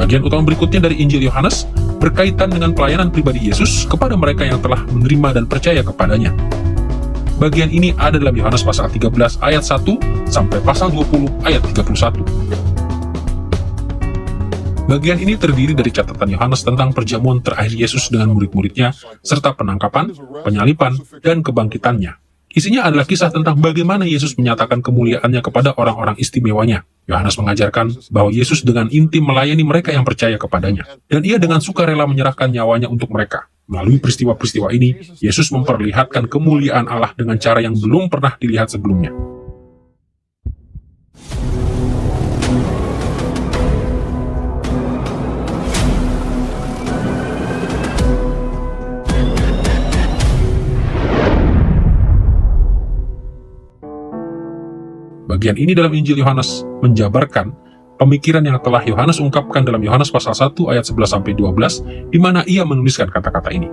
Bagian utama berikutnya dari Injil Yohanes berkaitan dengan pelayanan pribadi Yesus kepada mereka yang telah menerima dan percaya kepadanya. Bagian ini ada dalam Yohanes pasal 13 ayat 1 sampai pasal 20 ayat 31. Bagian ini terdiri dari catatan Yohanes tentang perjamuan terakhir Yesus dengan murid-muridnya, serta penangkapan, penyaliban, dan kebangkitannya. Isinya adalah kisah tentang bagaimana Yesus menyatakan kemuliaannya kepada orang-orang istimewanya. Yohanes mengajarkan bahwa Yesus dengan intim melayani mereka yang percaya kepadanya, dan ia dengan sukarela menyerahkan nyawanya untuk mereka. Melalui peristiwa-peristiwa ini, Yesus memperlihatkan kemuliaan Allah dengan cara yang belum pernah dilihat sebelumnya. Bagian ini dalam Injil Yohanes menjabarkan pemikiran yang telah Yohanes ungkapkan dalam Yohanes pasal 1 ayat 11-12, di mana ia menuliskan kata-kata ini.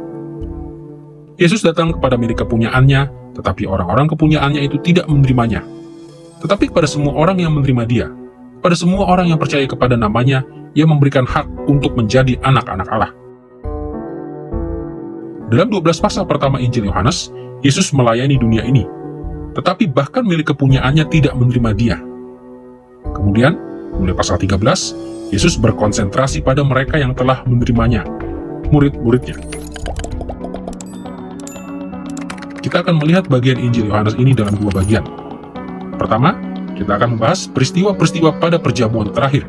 Yesus datang kepada milik kepunyaannya, tetapi orang-orang kepunyaannya itu tidak menerimanya. Tetapi kepada semua orang yang menerima dia, pada semua orang yang percaya kepada namanya, ia memberikan hak untuk menjadi anak-anak Allah. Dalam 12 pasal pertama Injil Yohanes, Yesus melayani dunia ini, tetapi bahkan milik kepunyaannya tidak menerima dia. Kemudian, mulai pasal 13, Yesus berkonsentrasi pada mereka yang telah menerimanya, murid-muridnya. Kita akan melihat bagian Injil Yohanes ini dalam dua bagian. Pertama, kita akan membahas peristiwa-peristiwa pada perjamuan terakhir.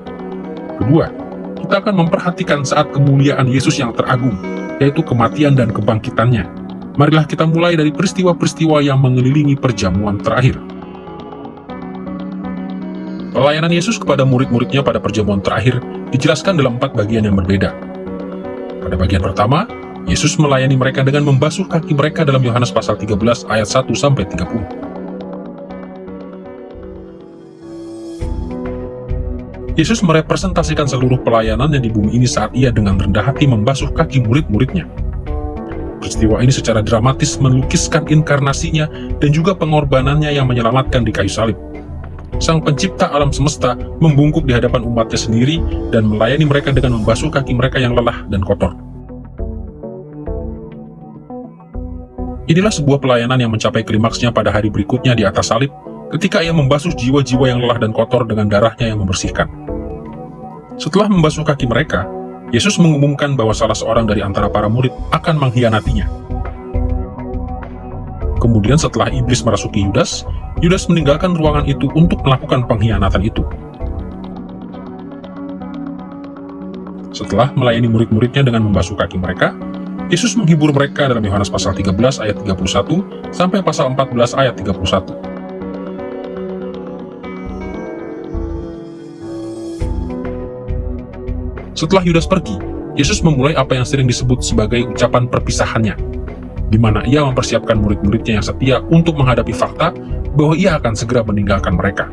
Kedua, kita akan memperhatikan saat kemuliaan Yesus yang teragung, yaitu kematian dan kebangkitannya. Marilah kita mulai dari peristiwa-peristiwa yang mengelilingi perjamuan terakhir. Pelayanan Yesus kepada murid-muridnya pada perjamuan terakhir dijelaskan dalam 4 bagian yang berbeda. Pada bagian pertama, Yesus melayani mereka dengan membasuh kaki mereka dalam Yohanes pasal 13 ayat 1-30. Yesus merepresentasikan seluruh pelayanannya di bumi ini saat ia dengan rendah hati membasuh kaki murid-muridnya. Peristiwa ini secara dramatis melukiskan inkarnasinya dan juga pengorbanannya yang menyelamatkan di kayu salib. Sang pencipta alam semesta membungkuk di hadapan umatnya sendiri dan melayani mereka dengan membasuh kaki mereka yang lelah dan kotor. Inilah sebuah pelayanan yang mencapai klimaksnya pada hari berikutnya di atas salib, ketika ia membasuh jiwa-jiwa yang lelah dan kotor dengan darahnya yang membersihkan. Setelah membasuh kaki mereka, Yesus mengumumkan bahwa salah seorang dari antara para murid akan mengkhianatinya. Kemudian setelah iblis merasuki Yudas, Yudas meninggalkan ruangan itu untuk melakukan pengkhianatan itu. Setelah melayani murid-muridnya dengan membasuh kaki mereka, Yesus menghibur mereka dalam Yohanes pasal 13 ayat 31 sampai pasal 14 ayat 31. Setelah Yudas pergi, Yesus memulai apa yang sering disebut sebagai ucapan perpisahannya, di mana ia mempersiapkan murid-muridnya yang setia untuk menghadapi fakta bahwa ia akan segera meninggalkan mereka.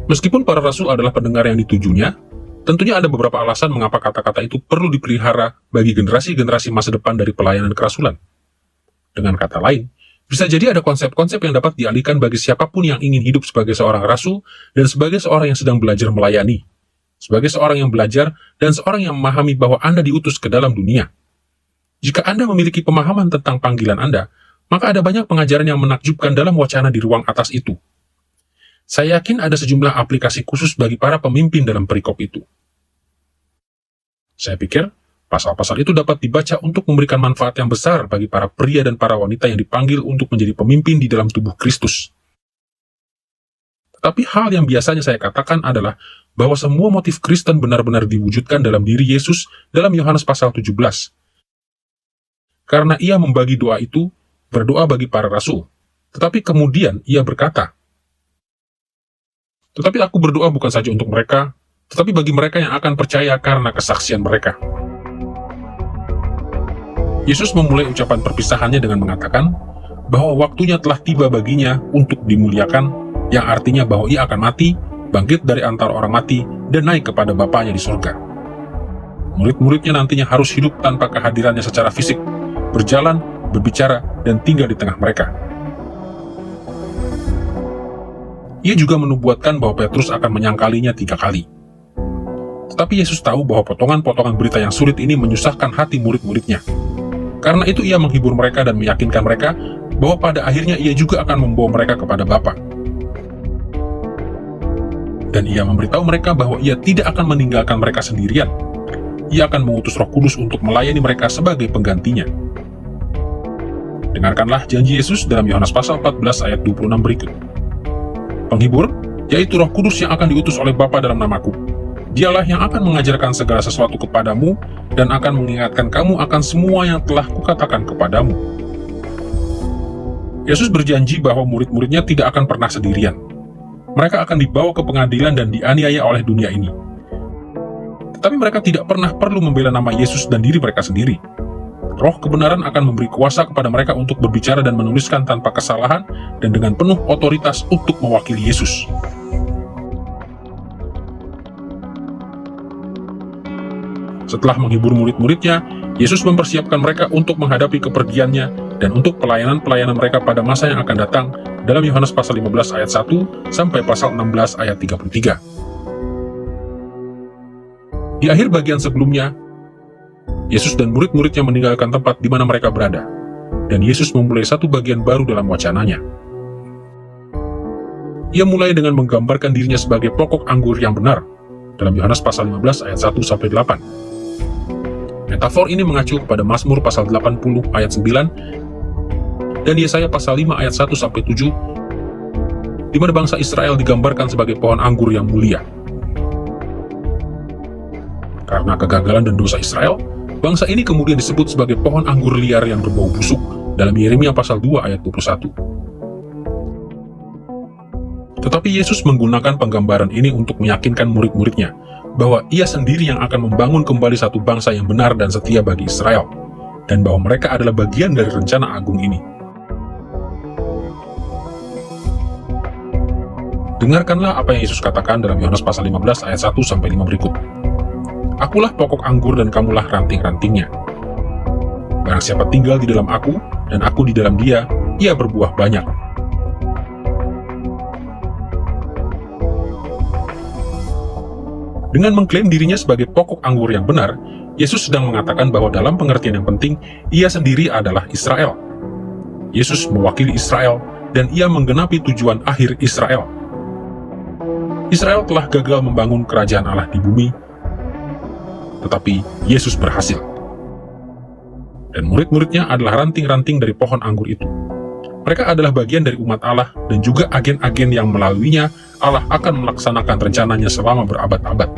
Meskipun para rasul adalah pendengar yang ditujunya, tentunya ada beberapa alasan mengapa kata-kata itu perlu dipelihara bagi generasi-generasi masa depan dari pelayanan kerasulan. Dengan kata lain, bisa jadi ada konsep-konsep yang dapat dialihkan bagi siapapun yang ingin hidup sebagai seorang rasul dan sebagai seorang yang sedang belajar melayani, sebagai seorang yang belajar dan seorang yang memahami bahwa Anda diutus ke dalam dunia. Jika Anda memiliki pemahaman tentang panggilan Anda, maka ada banyak pengajaran yang menakjubkan dalam wacana di ruang atas itu. Saya yakin ada sejumlah aplikasi khusus bagi para pemimpin dalam perikop itu. Saya pikir, pasal-pasal itu dapat dibaca untuk memberikan manfaat yang besar bagi para pria dan para wanita yang dipanggil untuk menjadi pemimpin di dalam tubuh Kristus. Tetapi hal yang biasanya saya katakan adalah bahwa semua motif Kristen benar-benar diwujudkan dalam diri Yesus dalam Yohanes pasal 17. Karena ia membagi doa itu, berdoa bagi para rasul. Tetapi kemudian ia berkata, "Tetapi aku berdoa bukan saja untuk mereka, tetapi bagi mereka yang akan percaya karena kesaksian mereka." Yesus memulai ucapan perpisahannya dengan mengatakan bahwa waktunya telah tiba baginya untuk dimuliakan, yang artinya bahwa ia akan mati, bangkit dari antara orang mati, dan naik kepada Bapanya di surga. Murid-muridnya nantinya harus hidup tanpa kehadirannya secara fisik, berjalan, berbicara, dan tinggal di tengah mereka. Ia juga menubuatkan bahwa Petrus akan menyangkalinya 3 kali. Tetapi Yesus tahu bahwa potongan-potongan berita yang sulit ini menyusahkan hati murid-muridnya. Karena itu ia menghibur mereka dan meyakinkan mereka bahwa pada akhirnya ia juga akan membawa mereka kepada Bapa. Dan ia memberitahu mereka bahwa ia tidak akan meninggalkan mereka sendirian. Ia akan mengutus Roh Kudus untuk melayani mereka sebagai penggantinya. Dengarkanlah janji Yesus dalam Yohanes pasal 14 ayat 26 berikut. Penghibur, yaitu Roh Kudus yang akan diutus oleh Bapa dalam namaku. Dialah yang akan mengajarkan segala sesuatu kepadamu dan akan mengingatkan kamu akan semua yang telah kukatakan kepadamu. Yesus berjanji bahwa murid-muridnya tidak akan pernah sendirian. Mereka akan dibawa ke pengadilan dan dianiaya oleh dunia ini. Tetapi mereka tidak pernah perlu membela nama Yesus dan diri mereka sendiri. Roh kebenaran akan memberi kuasa kepada mereka untuk berbicara dan menuliskan tanpa kesalahan dan dengan penuh otoritas untuk mewakili Yesus. Setelah menghibur murid-muridnya, Yesus mempersiapkan mereka untuk menghadapi kepergiannya dan untuk pelayanan-pelayanan mereka pada masa yang akan datang dalam Yohanes pasal 15 ayat 1 sampai pasal 16 ayat 33. Di akhir bagian sebelumnya, Yesus dan murid-muridnya meninggalkan tempat di mana mereka berada, dan Yesus memulai satu bagian baru dalam wacananya. Ia mulai dengan menggambarkan dirinya sebagai pokok anggur yang benar dalam Yohanes pasal 15 ayat 1 sampai 8. Metafor ini mengacu kepada Mazmur pasal 80 ayat 9 dan Yesaya pasal 5 ayat 1 sampai 7, di mana bangsa Israel digambarkan sebagai pohon anggur yang mulia. Karena kegagalan dan dosa Israel, bangsa ini kemudian disebut sebagai pohon anggur liar yang berbau busuk dalam Yeremia pasal 2 ayat 21. Tetapi Yesus menggunakan penggambaran ini untuk meyakinkan murid-muridnya bahwa ia sendiri yang akan membangun kembali satu bangsa yang benar dan setia bagi Israel, dan bahwa mereka adalah bagian dari rencana agung ini. Dengarkanlah apa yang Yesus katakan dalam Yohanes pasal 15 ayat 1 sampai 5 berikut. Akulah pokok anggur dan kamulah ranting-rantingnya. Barang siapa tinggal di dalam aku dan aku di dalam dia, ia berbuah banyak. Dengan mengklaim dirinya sebagai pokok anggur yang benar, Yesus sedang mengatakan bahwa dalam pengertian yang penting, ia sendiri adalah Israel. Yesus mewakili Israel, dan ia menggenapi tujuan akhir Israel. Israel telah gagal membangun kerajaan Allah di bumi, tetapi Yesus berhasil. Dan murid-muridnya adalah ranting-ranting dari pohon anggur itu. Mereka adalah bagian dari umat Allah dan juga agen-agen yang melaluinya Allah akan melaksanakan rencananya selama berabad-abad.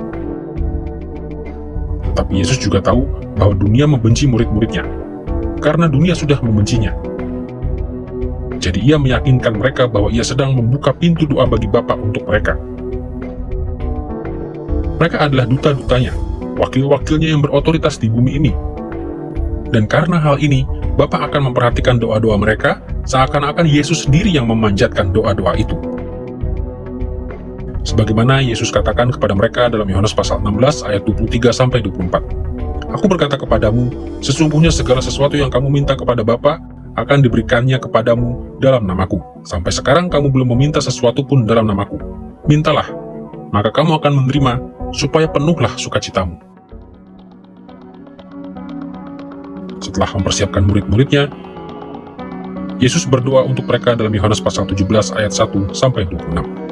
Tetapi Yesus juga tahu bahwa dunia membenci murid-muridnya, karena dunia sudah membencinya. Jadi ia meyakinkan mereka bahwa ia sedang membuka pintu doa bagi Bapa untuk mereka. Mereka adalah duta-dutanya, wakil-wakilnya yang berotoritas di bumi ini. Dan karena hal ini, Bapa akan memperhatikan doa-doa mereka, seakan-akan Yesus sendiri yang memanjatkan doa-doa itu. Sebagaimana Yesus katakan kepada mereka dalam Yohanes pasal 16 ayat 23 sampai 24. Aku berkata kepadamu, sesungguhnya segala sesuatu yang kamu minta kepada Bapa akan diberikannya kepadamu dalam namaku. Sampai sekarang kamu belum meminta sesuatu pun dalam namaku. Mintalah, maka kamu akan menerima, supaya penuhlah sukacitamu. Setelah mempersiapkan murid-muridnya, Yesus berdoa untuk mereka dalam Yohanes pasal 17 ayat 1 sampai 26.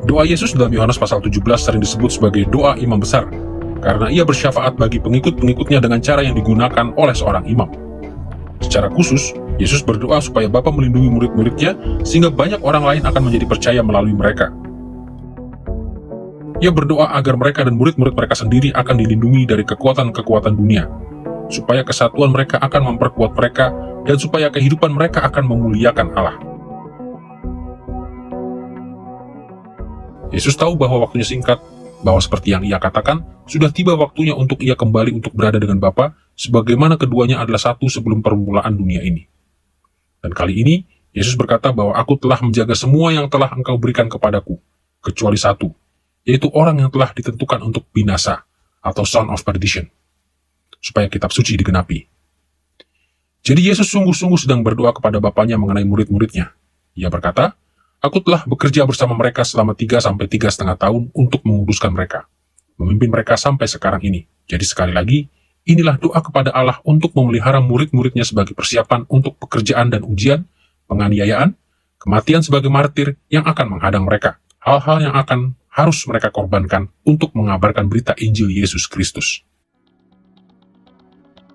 Doa Yesus dalam Yohanes pasal 17 sering disebut sebagai doa imam besar, karena ia bersyafaat bagi pengikut-pengikutnya dengan cara yang digunakan oleh seorang imam. Secara khusus, Yesus berdoa supaya Bapa melindungi murid-muridnya, sehingga banyak orang lain akan menjadi percaya melalui mereka. Ia berdoa agar mereka dan murid-murid mereka sendiri akan dilindungi dari kekuatan-kekuatan dunia, supaya kesatuan mereka akan memperkuat mereka, dan supaya kehidupan mereka akan memuliakan Allah. Yesus tahu bahwa waktunya singkat, bahwa seperti yang ia katakan, sudah tiba waktunya untuk ia kembali untuk berada dengan Bapa, sebagaimana keduanya adalah satu sebelum permulaan dunia ini. Dan kali ini, Yesus berkata bahwa aku telah menjaga semua yang telah engkau berikan kepadaku, kecuali satu, yaitu orang yang telah ditentukan untuk binasa, atau son of perdition, supaya kitab suci digenapi. Jadi Yesus sungguh-sungguh sedang berdoa kepada Bapanya mengenai murid-muridnya. Ia berkata, Aku telah bekerja bersama mereka selama 3 sampai 3,5 tahun untuk menguduskan mereka, memimpin mereka sampai sekarang ini. Jadi sekali lagi, inilah doa kepada Allah untuk memelihara murid-muridnya sebagai persiapan untuk pekerjaan dan ujian, penganiayaan, kematian sebagai martir yang akan menghadang mereka, hal-hal yang harus mereka korbankan untuk mengabarkan berita Injil Yesus Kristus.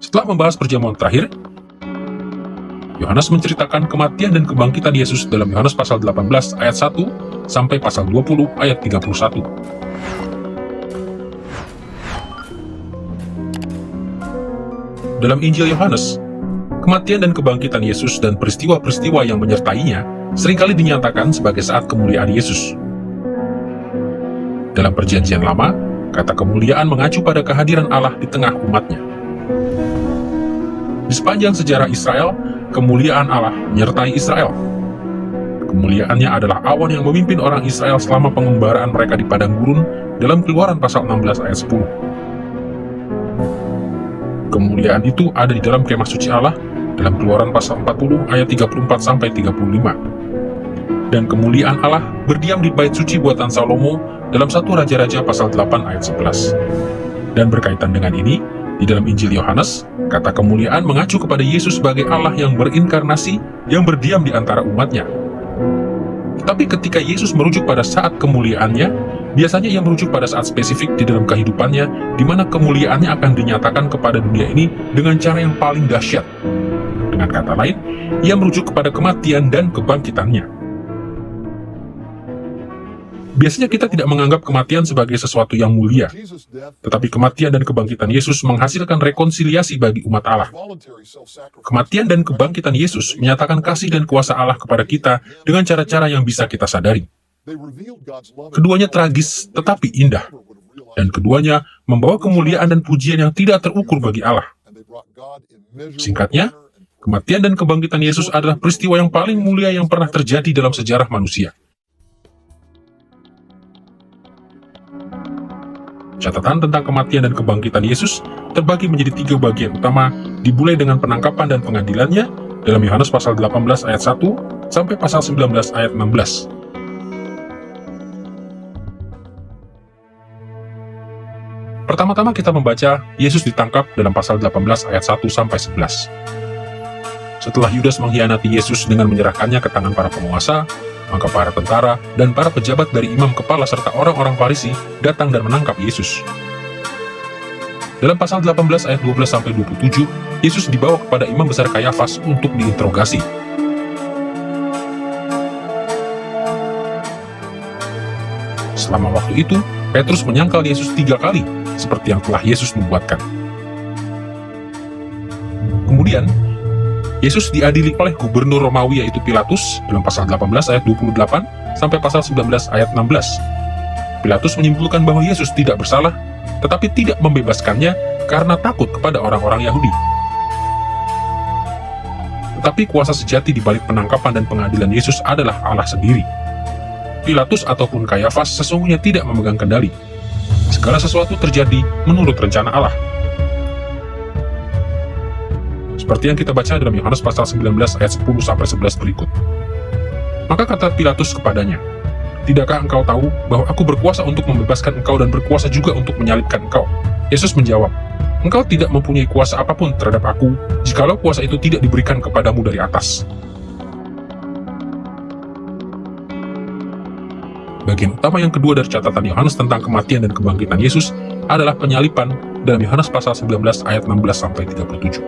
Setelah membahas perjamuan terakhir, Yohanes menceritakan kematian dan kebangkitan Yesus dalam Yohanes pasal 18 ayat 1 sampai pasal 20 ayat 31. Dalam Injil Yohanes, kematian dan kebangkitan Yesus dan peristiwa-peristiwa yang menyertainya seringkali dinyatakan sebagai saat kemuliaan Yesus. Dalam Perjanjian Lama, kata kemuliaan mengacu pada kehadiran Allah di tengah umatnya. Di sepanjang sejarah Israel, kemuliaan Allah menyertai Israel. Kemuliaannya adalah awan yang memimpin orang Israel selama pengembaraan mereka di padang gurun dalam Keluaran pasal 16 ayat 10. Kemuliaan itu ada di dalam kemah suci Allah dalam Keluaran pasal 40 ayat 34-35. Dan kemuliaan Allah berdiam di bait suci buatan Salomo dalam 1 Raja-Raja pasal 8 ayat 11. Dan berkaitan dengan ini, di dalam Injil Yohanes, kata kemuliaan mengacu kepada Yesus sebagai Allah yang berinkarnasi, yang berdiam di antara umatnya. Tetapi ketika Yesus merujuk pada saat kemuliaannya, biasanya ia merujuk pada saat spesifik di dalam kehidupannya, di mana kemuliaannya akan dinyatakan kepada dunia ini dengan cara yang paling dahsyat. Dengan kata lain, ia merujuk kepada kematian dan kebangkitannya. Biasanya kita tidak menganggap kematian sebagai sesuatu yang mulia, tetapi kematian dan kebangkitan Yesus menghasilkan rekonsiliasi bagi umat Allah. Kematian dan kebangkitan Yesus menyatakan kasih dan kuasa Allah kepada kita dengan cara-cara yang bisa kita sadari. Keduanya tragis tetapi indah, dan keduanya membawa kemuliaan dan pujian yang tidak terukur bagi Allah. Singkatnya, kematian dan kebangkitan Yesus adalah peristiwa yang paling mulia yang pernah terjadi dalam sejarah manusia. Catatan tentang kematian dan kebangkitan Yesus terbagi menjadi 3 bagian utama, dimulai dengan penangkapan dan pengadilannya dalam Yohanes pasal 18 ayat 1 sampai pasal 19 ayat 16. Pertama-tama kita membaca Yesus ditangkap dalam pasal 18 ayat 1 sampai 11. Setelah Yudas mengkhianati Yesus dengan menyerahkannya ke tangan para penguasa, maka para tentara dan para pejabat dari imam kepala serta orang-orang Farisi datang dan menangkap Yesus. Dalam pasal 18 ayat 12-27, Yesus dibawa kepada imam besar Kayafas untuk diinterogasi. Selama waktu itu, Petrus menyangkal Yesus 3 kali, seperti yang telah Yesus nubuatkan. Kemudian, Yesus diadili oleh gubernur Romawi yaitu Pilatus dalam pasal 18 ayat 28 sampai pasal 19 ayat 16. Pilatus menyimpulkan bahwa Yesus tidak bersalah, tetapi tidak membebaskannya karena takut kepada orang-orang Yahudi. Tetapi kuasa sejati di balik penangkapan dan pengadilan Yesus adalah Allah sendiri. Pilatus ataupun Kayafas sesungguhnya tidak memegang kendali. Segala sesuatu terjadi menurut rencana Allah. Seperti yang kita baca dalam Yohanes pasal 19 ayat 10-11 berikut. Maka kata Pilatus kepadanya, "Tidakkah engkau tahu bahwa aku berkuasa untuk membebaskan engkau dan berkuasa juga untuk menyalibkan engkau?" Yesus menjawab, "Engkau tidak mempunyai kuasa apapun terhadap aku, jikalau kuasa itu tidak diberikan kepadamu dari atas." Bagian utama yang kedua dari catatan Yohanes tentang kematian dan kebangkitan Yesus adalah penyaliban dalam Yohanes pasal 19 ayat 16-37.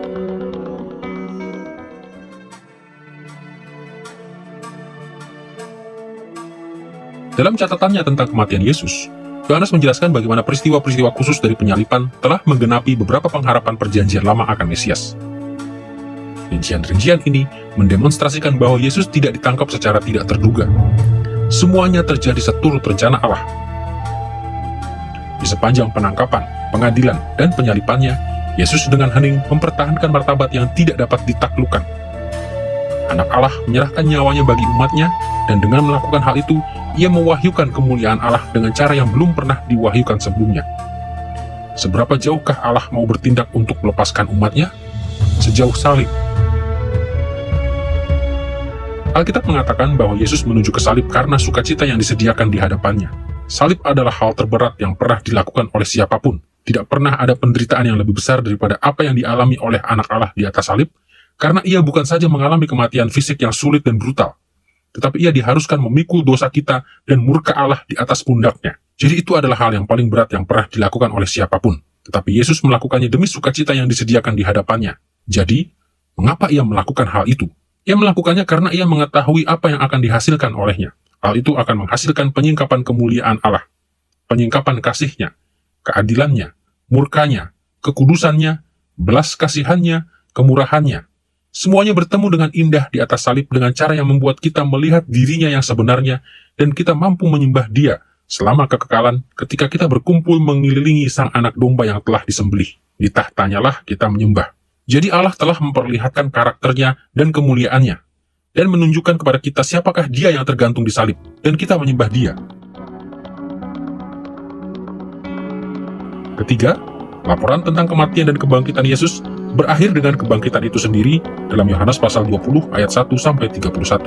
Dalam catatannya tentang kematian Yesus, Yohanes menjelaskan bagaimana peristiwa-peristiwa khusus dari penyaliban telah menggenapi beberapa pengharapan perjanjian lama akan Mesias. Rincian-rincian ini mendemonstrasikan bahwa Yesus tidak ditangkap secara tidak terduga. Semuanya terjadi seturut rencana Allah. Di sepanjang penangkapan, pengadilan, dan penyalibannya, Yesus dengan hening mempertahankan martabat yang tidak dapat ditaklukkan. Anak Allah menyerahkan nyawanya bagi umatnya, dan dengan melakukan hal itu, ia mewahyukan kemuliaan Allah dengan cara yang belum pernah diwahyukan sebelumnya. Seberapa jauhkah Allah mau bertindak untuk melepaskan umatnya? Sejauh salib. Alkitab mengatakan bahwa Yesus menuju ke salib karena sukacita yang disediakan di hadapannya. Salib adalah hal terberat yang pernah dilakukan oleh siapapun. Tidak pernah ada penderitaan yang lebih besar daripada apa yang dialami oleh anak Allah di atas salib, karena ia bukan saja mengalami kematian fisik yang sulit dan brutal, tetapi ia diharuskan memikul dosa kita dan murka Allah di atas pundaknya. Jadi itu adalah hal yang paling berat yang pernah dilakukan oleh siapapun. Tetapi Yesus melakukannya demi sukacita yang disediakan di hadapannya. Jadi, mengapa ia melakukan hal itu? Ia melakukannya karena ia mengetahui apa yang akan dihasilkan olehnya. Hal itu akan menghasilkan penyingkapan kemuliaan Allah, penyingkapan kasih-Nya, keadilannya, murkanya, kekudusannya, belas kasihannya, kemurahannya. Semuanya bertemu dengan indah di atas salib dengan cara yang membuat kita melihat dirinya yang sebenarnya dan kita mampu menyembah Dia selama kekekalan ketika kita berkumpul mengelilingi Sang Anak Domba yang telah disembelih. Di tahtanya lah kita menyembah. Jadi Allah telah memperlihatkan karakternya dan kemuliaannya, dan menunjukkan kepada kita siapakah Dia yang tergantung di salib, dan kita menyembah Dia. Ketiga, laporan tentang kematian dan kebangkitan Yesus berakhir dengan kebangkitan itu sendiri dalam Yohanes pasal 20 ayat 1-31.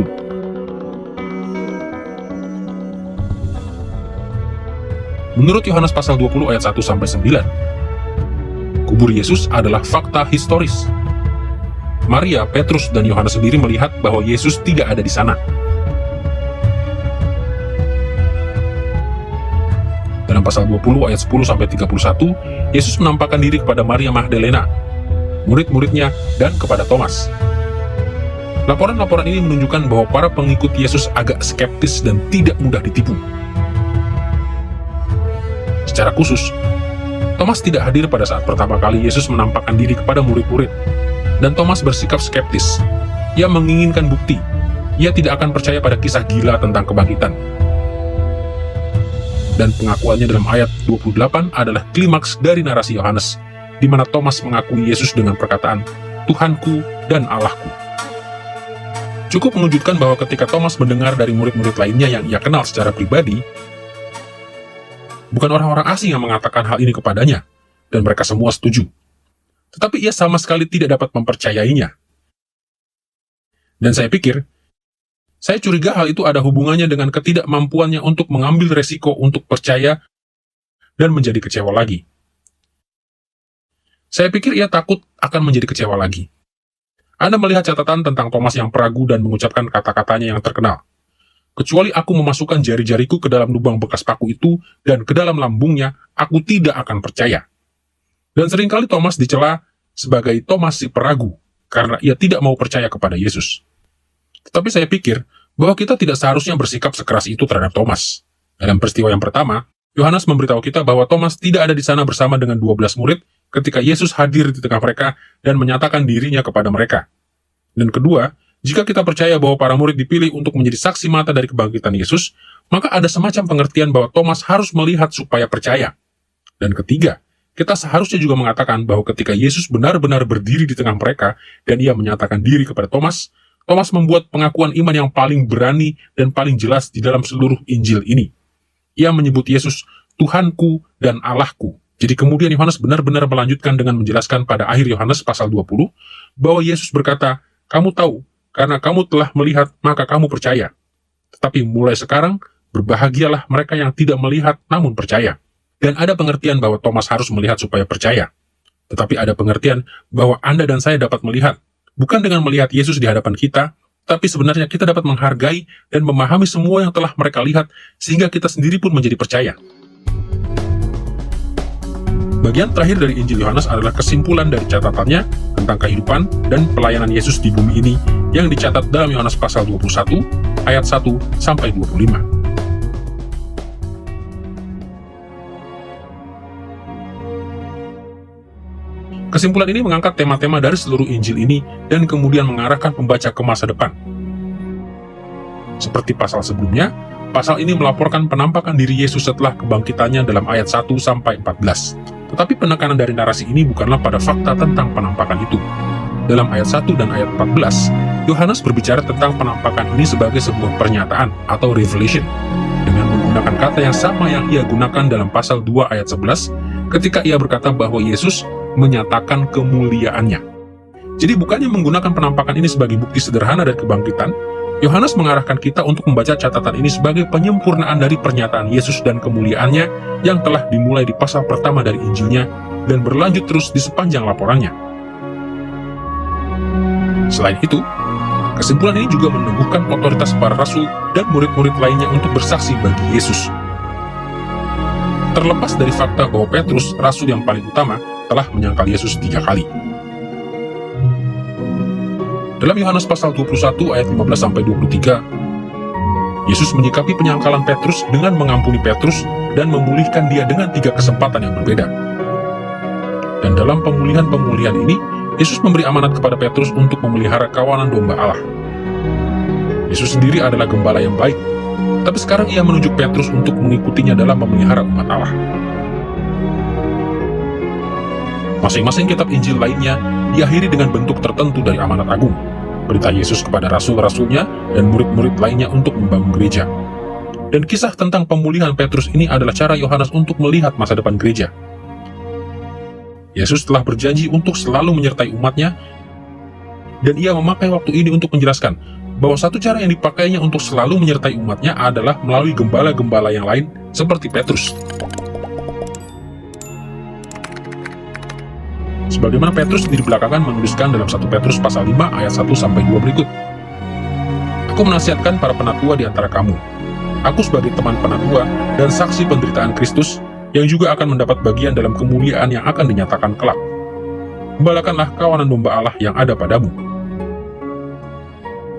Menurut Yohanes pasal 20 ayat 1-9, kubur Yesus adalah fakta historis. Maria, Petrus, dan Yohanes sendiri melihat bahwa Yesus tidak ada di sana. Dalam pasal 20 ayat 10-31, Yesus menampakkan diri kepada Maria Magdalena, murid-muridnya, dan kepada Thomas. Laporan-laporan ini menunjukkan bahwa para pengikut Yesus agak skeptis dan tidak mudah ditipu. Secara khusus, Thomas tidak hadir pada saat pertama kali Yesus menampakkan diri kepada murid-murid, dan Thomas bersikap skeptis. Ia menginginkan bukti. Ia tidak akan percaya pada kisah gila tentang kebangkitan. Dan pengakuannya dalam ayat 28 adalah klimaks dari narasi Yohanes, di mana Thomas mengakui Yesus dengan perkataan, Tuhanku dan Allahku. Cukup mengejutkan bahwa ketika Thomas mendengar dari murid-murid lainnya yang ia kenal secara pribadi, bukan orang-orang asing yang mengatakan hal ini kepadanya, dan mereka semua setuju. Tetapi ia sama sekali tidak dapat mempercayainya. Dan saya pikir, saya curiga hal itu ada hubungannya dengan ketidakmampuannya untuk mengambil resiko untuk percaya dan menjadi kecewa lagi. Saya pikir ia takut akan menjadi kecewa lagi. Anda melihat catatan tentang Thomas yang peragu dan mengucapkan kata-katanya yang terkenal. Kecuali aku memasukkan jari-jariku ke dalam lubang bekas paku itu dan ke dalam lambungnya, aku tidak akan percaya. Dan seringkali Thomas dicela sebagai Thomas si peragu, karena ia tidak mau percaya kepada Yesus. Tetapi saya pikir bahwa kita tidak seharusnya bersikap sekeras itu terhadap Thomas. Dalam peristiwa yang pertama, Yohanes memberitahu kita bahwa Thomas tidak ada di sana bersama dengan 12 murid ketika Yesus hadir di tengah mereka dan menyatakan dirinya kepada mereka. Dan kedua, jika kita percaya bahwa para murid dipilih untuk menjadi saksi mata dari kebangkitan Yesus, maka ada semacam pengertian bahwa Thomas harus melihat supaya percaya. Dan ketiga, kita seharusnya juga mengatakan bahwa ketika Yesus benar-benar berdiri di tengah mereka dan ia menyatakan diri kepada Thomas, Thomas membuat pengakuan iman yang paling berani dan paling jelas di dalam seluruh Injil ini. Ia menyebut Yesus Tuhanku dan Allahku. Jadi kemudian Yohanes benar-benar melanjutkan dengan menjelaskan pada akhir Yohanes pasal 20 bahwa Yesus berkata, "Kamu tahu, karena kamu telah melihat, maka kamu percaya. Tetapi mulai sekarang, berbahagialah mereka yang tidak melihat namun percaya." Dan ada pengertian bahwa Thomas harus melihat supaya percaya. Tetapi ada pengertian bahwa Anda dan saya dapat melihat, bukan dengan melihat Yesus di hadapan kita, tapi sebenarnya kita dapat menghargai dan memahami semua yang telah mereka lihat, sehingga kita sendiri pun menjadi percaya. Bagian terakhir dari Injil Yohanes adalah kesimpulan dari catatannya tentang kehidupan dan pelayanan Yesus di bumi ini yang dicatat dalam Yohanes pasal 21 ayat 1-25. Kesimpulan ini mengangkat tema-tema dari seluruh Injil ini dan kemudian mengarahkan pembaca ke masa depan. Seperti pasal sebelumnya, pasal ini melaporkan penampakan diri Yesus setelah kebangkitannya dalam ayat 1-14. Tetapi penekanan dari narasi ini bukanlah pada fakta tentang penampakan itu. Dalam ayat 1 dan ayat 14, Yohanes berbicara tentang penampakan ini sebagai sebuah pernyataan atau revelation, dengan menggunakan kata yang sama yang ia gunakan dalam pasal 2 ayat 11, ketika ia berkata bahwa Yesus menyatakan kemuliaannya. Jadi bukannya menggunakan penampakan ini sebagai bukti sederhana dari kebangkitan, Yohanes mengarahkan kita untuk membaca catatan ini sebagai penyempurnaan dari pernyataan Yesus dan kemuliaannya yang telah dimulai di pasal pertama dari Injilnya dan berlanjut terus di sepanjang laporannya. Selain itu, kesimpulan ini juga meneguhkan otoritas para rasul dan murid-murid lainnya untuk bersaksi bagi Yesus. Terlepas dari fakta bahwa Petrus, rasul yang paling utama, telah menyangkal Yesus 3 kali. Dalam Yohanes pasal 21 ayat 15-23, Yesus menyikapi penyangkalan Petrus dengan mengampuni Petrus dan memulihkan dia dengan 3 kesempatan yang berbeda. Dan dalam pemulihan-pemulihan ini, Yesus memberi amanat kepada Petrus untuk memelihara kawanan domba Allah. Yesus sendiri adalah gembala yang baik, tapi sekarang ia menunjuk Petrus untuk mengikutinya dalam memelihara umat Allah. Masing-masing kitab Injil lainnya diakhiri dengan bentuk tertentu dari amanat agung, berita Yesus kepada rasul-rasulnya dan murid-murid lainnya untuk membangun gereja. Dan kisah tentang pemulihan Petrus ini adalah cara Yohanes untuk melihat masa depan gereja. Yesus telah berjanji untuk selalu menyertai umatnya, dan ia memakai waktu ini untuk menjelaskan bahwa satu cara yang dipakainya untuk selalu menyertai umatnya adalah melalui gembala-gembala yang lain seperti Petrus. Sebagaimana Petrus sendiri belakangan menuliskan dalam 1 Petrus pasal 5 ayat 1-2 berikut. Aku menasihatkan para penatua di antara kamu. Aku sebagai teman penatua dan saksi penderitaan Kristus yang juga akan mendapat bagian dalam kemuliaan yang akan dinyatakan kelak. Gembalakanlah kawanan domba Allah yang ada padamu.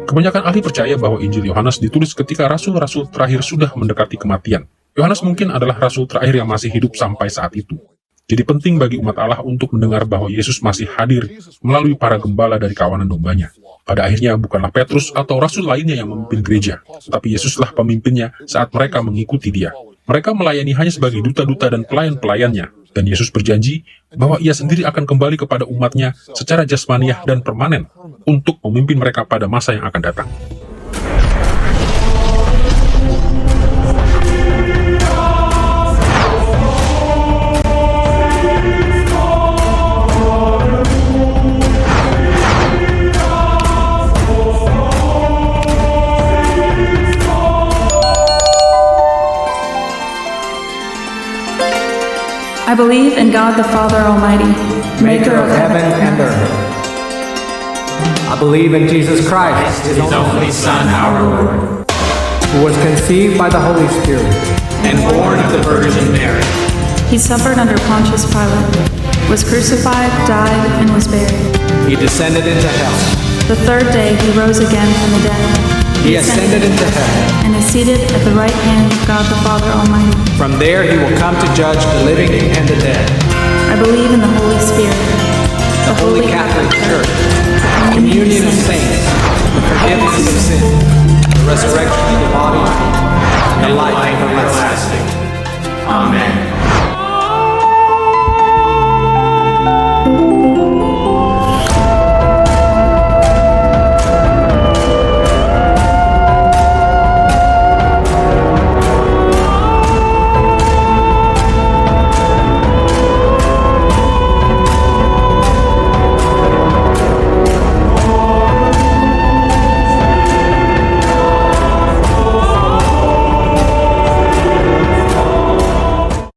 Kebanyakan ahli percaya bahwa Injil Yohanes ditulis ketika rasul-rasul terakhir sudah mendekati kematian. Yohanes mungkin adalah rasul terakhir yang masih hidup sampai saat itu. Jadi penting bagi umat Allah untuk mendengar bahwa Yesus masih hadir melalui para gembala dari kawanan dombanya. Pada akhirnya bukanlah Petrus atau rasul lainnya yang memimpin gereja, tapi Yesuslah pemimpinnya saat mereka mengikuti dia. Mereka melayani hanya sebagai duta-duta dan pelayan-pelayannya, dan Yesus berjanji bahwa ia sendiri akan kembali kepada umatnya secara jasmaniah dan permanen untuk memimpin mereka pada masa yang akan datang. I believe in God the Father Almighty, maker of heaven and earth. I believe in Jesus Christ, His only Son, our Lord, who was conceived by the Holy Spirit and born of the Virgin Mary. He suffered under Pontius Pilate, was crucified, died, and was buried. He descended into hell. The third day he rose again from the dead. He ascended into heaven, and is seated at the right hand of God the Father Almighty. From there he will come to judge the living and the dead. I believe in the Holy Spirit, the Holy Catholic Church, the communion of saints, the forgiveness of sins, the resurrection of the body, and the life everlasting. Amen.